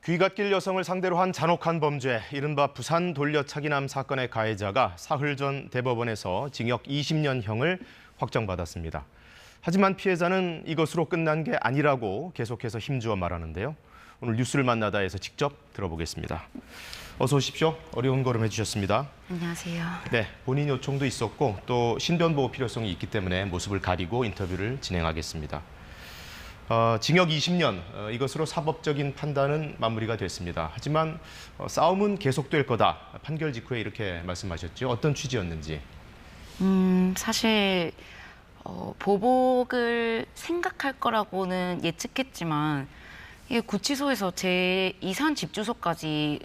귀갓길 여성을 상대로 한 잔혹한 범죄, 이른바 부산 돌려차기남 사건의 가해자가 사흘 전 대법원에서 징역 20년형을 확정받았습니다. 하지만 피해자는 이것으로 끝난 게 아니라고 계속해서 힘주어 말하는데요. 오늘 뉴스를 만나다에서 직접 들어보겠습니다. 어서 오십시오. 어려운 걸음 해주셨습니다. 안녕하세요. 네, 본인 요청도 있었고 또 신변 보호 필요성이 있기 때문에 모습을 가리고 인터뷰를 진행하겠습니다. 징역 20년, 이것으로 사법적인 판단은 마무리가 됐습니다. 하지만 싸움은 계속될 거다. 판결 직후에 이렇게 말씀하셨죠. 어떤 취지였는지. 사실 보복을 생각할 거라고는 예측했지만 이게 구치소에서 제 이산 집 주소까지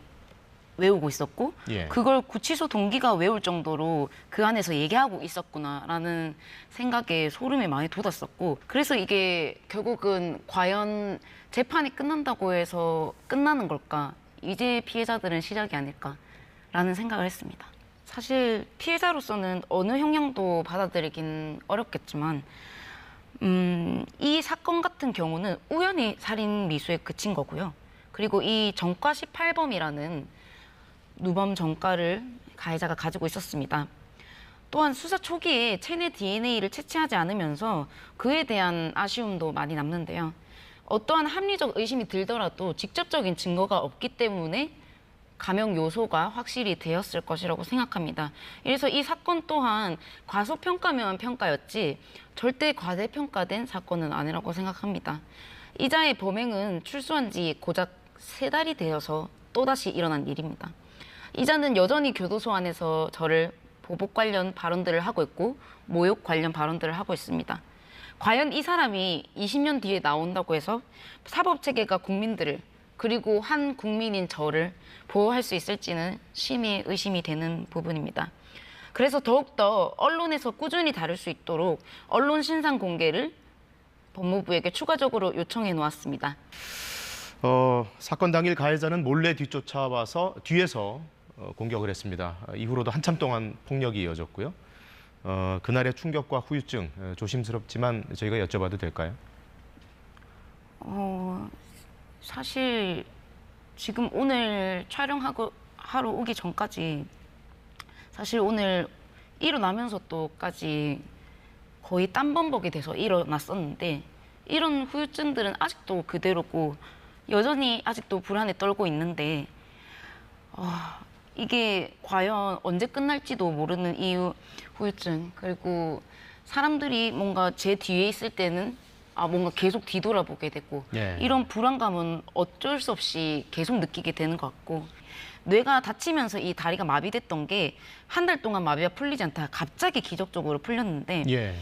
외우고 있었고 그걸 구치소 동기가 외울 정도로 그 안에서 얘기하고 있었구나라는 생각에 소름이 많이 돋았었고, 그래서 이게 결국은 과연 재판이 끝난다고 해서 끝나는 걸까? 이제 피해자들은 시작이 아닐까라는 생각을 했습니다. 사실 피해자로서는 어느 형량도 받아들이긴 어렵겠지만 이 사건 같은 경우는 우연히 살인 미수에 그친 거고요. 그리고 이 전과 18범이라는 누범 전과를 가해자가 가지고 있었습니다. 또한 수사 초기에 체내 DNA를 채취하지 않으면서 그에 대한 아쉬움도 많이 남는데요. 어떠한 합리적 의심이 들더라도 직접적인 증거가 없기 때문에 감형 요소가 확실히 되었을 것이라고 생각합니다. 그래서 이 사건 또한 과소평가면 평가였지 절대 과대평가된 사건은 아니라고 생각합니다. 이자의 범행은 출소한 지 고작 3달이 되어서 또다시 일어난 일입니다. 이자는 여전히 교도소 안에서 저를 보복 관련 발언들을 하고 있고 모욕 관련 발언들을 하고 있습니다. 과연 이 사람이 20년 뒤에 나온다고 해서 사법체계가 국민들을, 그리고 한 국민인 저를 보호할 수 있을지는 심히 의심이 되는 부분입니다. 그래서 더욱더 언론에서 꾸준히 다룰 수 있도록 언론 신상 공개를 법무부에게 추가적으로 요청해 놓았습니다. 사건 당일 가해자는 몰래 뒤쫓아와서 뒤에서 공격을 했습니다. 이후로도 한참 동안 폭력이 이어졌고요. 그날의 충격과 후유증 조심스럽지만 저희가 여쭤봐도 될까요? 사실 지금 오늘 촬영하고 하러 오기 전까지 사실 오늘 일어나면서 또까지 거의 땀범벅이 돼서 일어났었는데 이런 후유증들은 아직도 그대로고 여전히 아직도 불안에 떨고 있는데 이게 과연 언제 끝날지도 모르는 이유 후유증, 그리고 사람들이 뭔가 제 뒤에 있을 때는 뭔가 계속 뒤돌아보게 되고 이런 불안감은 어쩔 수 없이 계속 느끼게 되는 것 같고, 뇌가 다치면서 이 다리가 마비됐던 게 한 달 동안 마비가 풀리지 않다가 갑자기 기적적으로 풀렸는데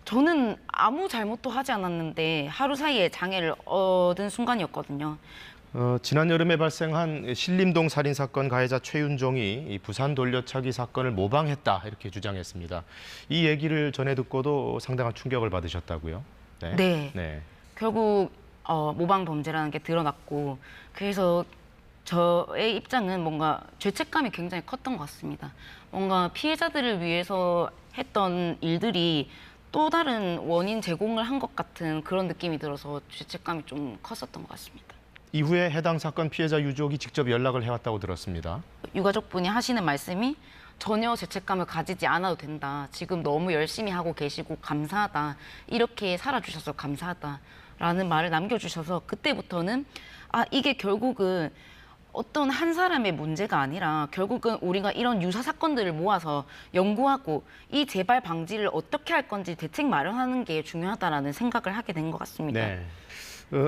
저는 아무 잘못도 하지 않았는데 하루 사이에 장애를 얻은 순간이었거든요. 지난 여름에 발생한 신림동 살인 사건 가해자 최윤종이 이 부산 돌려차기 사건을 모방했다 이렇게 주장했습니다. 이 얘기를 전해 듣고도 상당한 충격을 받으셨다고요? 네. 결국 모방 범죄라는 게 드러났고, 그래서 저의 입장은 뭔가 죄책감이 굉장히 컸던 것 같습니다. 뭔가 피해자들을 위해서 했던 일들이 또 다른 원인 제공을 한 것 같은 그런 느낌이 들어서 죄책감이 좀 컸었던 것 같습니다. 이후에 해당 사건 피해자 유족이 직접 연락을 해왔다고 들었습니다. 유가족분이 하시는 말씀이 전혀 죄책감을 가지지 않아도 된다. 지금 너무 열심히 하고 계시고 감사하다. 이렇게 살아주셔서 감사하다라는 말을 남겨주셔서 그때부터는 이게 결국은 어떤 한 사람의 문제가 아니라 결국은 우리가 이런 유사 사건들을 모아서 연구하고 이 재발 방지를 어떻게 할 건지 대책 마련하는 게 중요하다라는 생각을 하게 된 것 같습니다.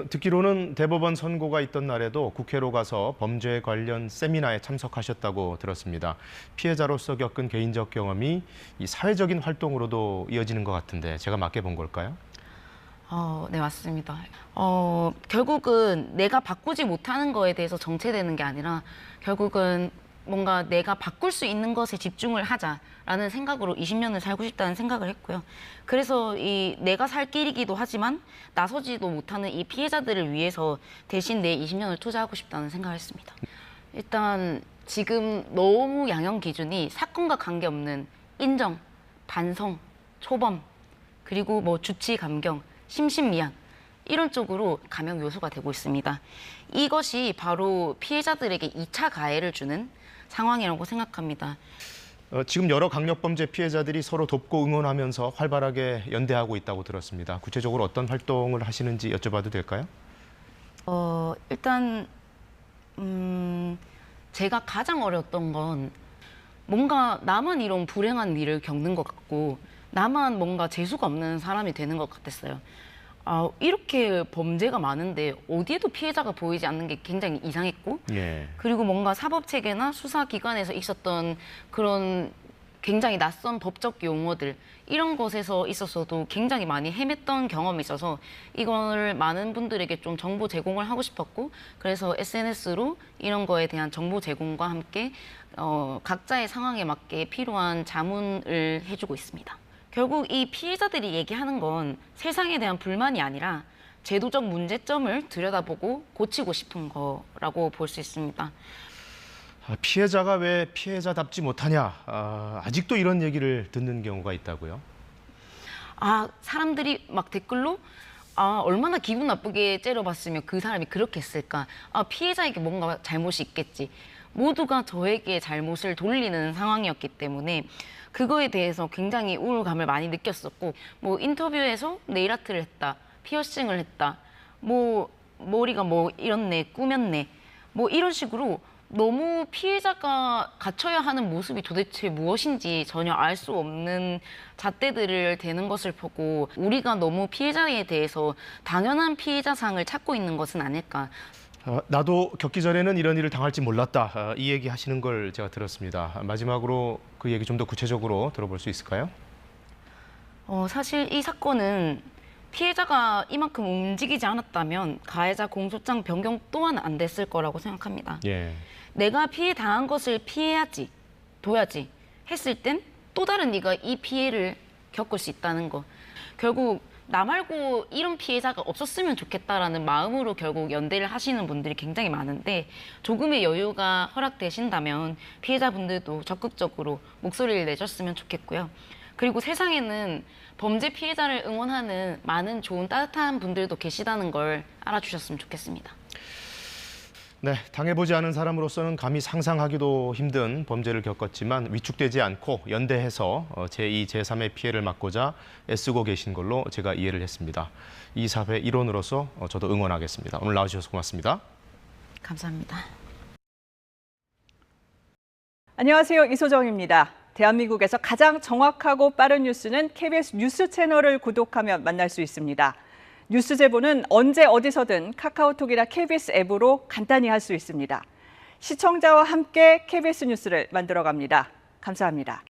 듣기로는 대법원 선고가 있던 날에도 국회로 가서 범죄 관련 세미나에 참석하셨다고 들었습니다. 피해자로서 겪은 개인적 경험이 이 사회적인 활동으로도 이어지는 것 같은데 제가 맞게 본 걸까요? 네, 맞습니다. 결국은 내가 바꾸지 못하는 거에 대해서 정체되는 게 아니라 결국은 뭔가 내가 바꿀 수 있는 것에 집중을 하자라는 생각으로 20년을 살고 싶다는 생각을 했고요. 그래서 이 내가 살 길이기도 하지만 나서지도 못하는 이 피해자들을 위해서 대신 내 20년을 투자하고 싶다는 생각을 했습니다. 일단 지금 너무 양형 기준이 사건과 관계없는 인정, 반성, 초범, 그리고 뭐 주치, 감경, 심신미약 이런 쪽으로 감형 요소가 되고 있습니다. 이것이 바로 피해자들에게 2차 가해를 주는 상황이라고 생각합니다. 지금 여러 강력범죄 피해자들이 서로 돕고 응원하면서 활발하게 연대하고 있다고 들었습니다. 구체적으로 어떤 활동을 하시는지 여쭤봐도 될까요? 일단 제가 가장 어려웠던 건 뭔가 나만 이런 불행한 일을 겪는 것 같고 나만 뭔가 재수가 없는 사람이 되는 것 같았어요. 이렇게 범죄가 많은데 어디에도 피해자가 보이지 않는 게 굉장히 이상했고 그리고 뭔가 사법체계나 수사기관에서 있었던 그런 굉장히 낯선 법적 용어들 이런 것에서 있어서도 굉장히 많이 헤맸던 경험이 있어서 이걸 많은 분들에게 좀 정보 제공을 하고 싶었고 그래서 SNS로 이런 거에 대한 정보 제공과 함께 각자의 상황에 맞게 필요한 자문을 해주고 있습니다. 결국 이 피해자들이 얘기하는 건 세상에 대한 불만이 아니라 제도적 문제점을 들여다보고 고치고 싶은 거라고 볼 수 있습니다. 피해자가 왜 피해자답지 못하냐? 아직도 이런 얘기를 듣는 경우가 있다고요? 사람들이 막 댓글로 얼마나 기분 나쁘게 째려봤으면 그 사람이 그렇게 했을까? 피해자에게 뭔가 잘못이 있겠지. 모두가 저에게 잘못을 돌리는 상황이었기 때문에 그거에 대해서 굉장히 우울감을 많이 느꼈었고 뭐 인터뷰에서 네일 아트를 했다, 피어싱을 했다, 뭐 머리가 뭐 이렇네, 꾸몄네, 뭐 이런 식으로 너무 피해자가 갖춰야 하는 모습이 도대체 무엇인지 전혀 알 수 없는 잣대들을 대는 것을 보고 우리가 너무 피해자에 대해서 당연한 피해자상을 찾고 있는 것은 아닐까. 나도 겪기 전에는 이런 일을 당할지 몰랐다. 이 얘기 하시는 걸 제가 들었습니다. 마지막으로 그 얘기 좀 더 구체적으로 들어볼 수 있을까요? 사실 이 사건은 피해자가 이만큼 움직이지 않았다면 가해자 공소장 변경 또한 안 됐을 거라고 생각합니다. 내가 피해 당한 것을 피해야지, 둬야지 했을 땐 또 다른 네가 이 피해를 겪을 수 있다는 거. 결국 나 말고 이런 피해자가 없었으면 좋겠다라는 마음으로 결국 연대를 하시는 분들이 굉장히 많은데 조금의 여유가 허락되신다면 피해자분들도 적극적으로 목소리를 내줬으면 좋겠고요. 그리고 세상에는 범죄 피해자를 응원하는 많은 좋은 따뜻한 분들도 계시다는 걸 알아주셨으면 좋겠습니다. 네, 당해보지 않은 사람으로서는 감히 상상하기도 힘든 범죄를 겪었지만 위축되지 않고 연대해서 제2, 제3의 피해를 막고자 애쓰고 계신 걸로 제가 이해를 했습니다. 이 사회 일원으로서 저도 응원하겠습니다. 오늘 나와주셔서 고맙습니다. 감사합니다. 안녕하세요. 이소정입니다. 대한민국에서 가장 정확하고 빠른 뉴스는 KBS 뉴스 채널을 구독하면 만날 수 있습니다. 뉴스 제보는 언제 어디서든 카카오톡이나 KBS 앱으로 간단히 할 수 있습니다. 시청자와 함께 KBS 뉴스를 만들어갑니다. 감사합니다.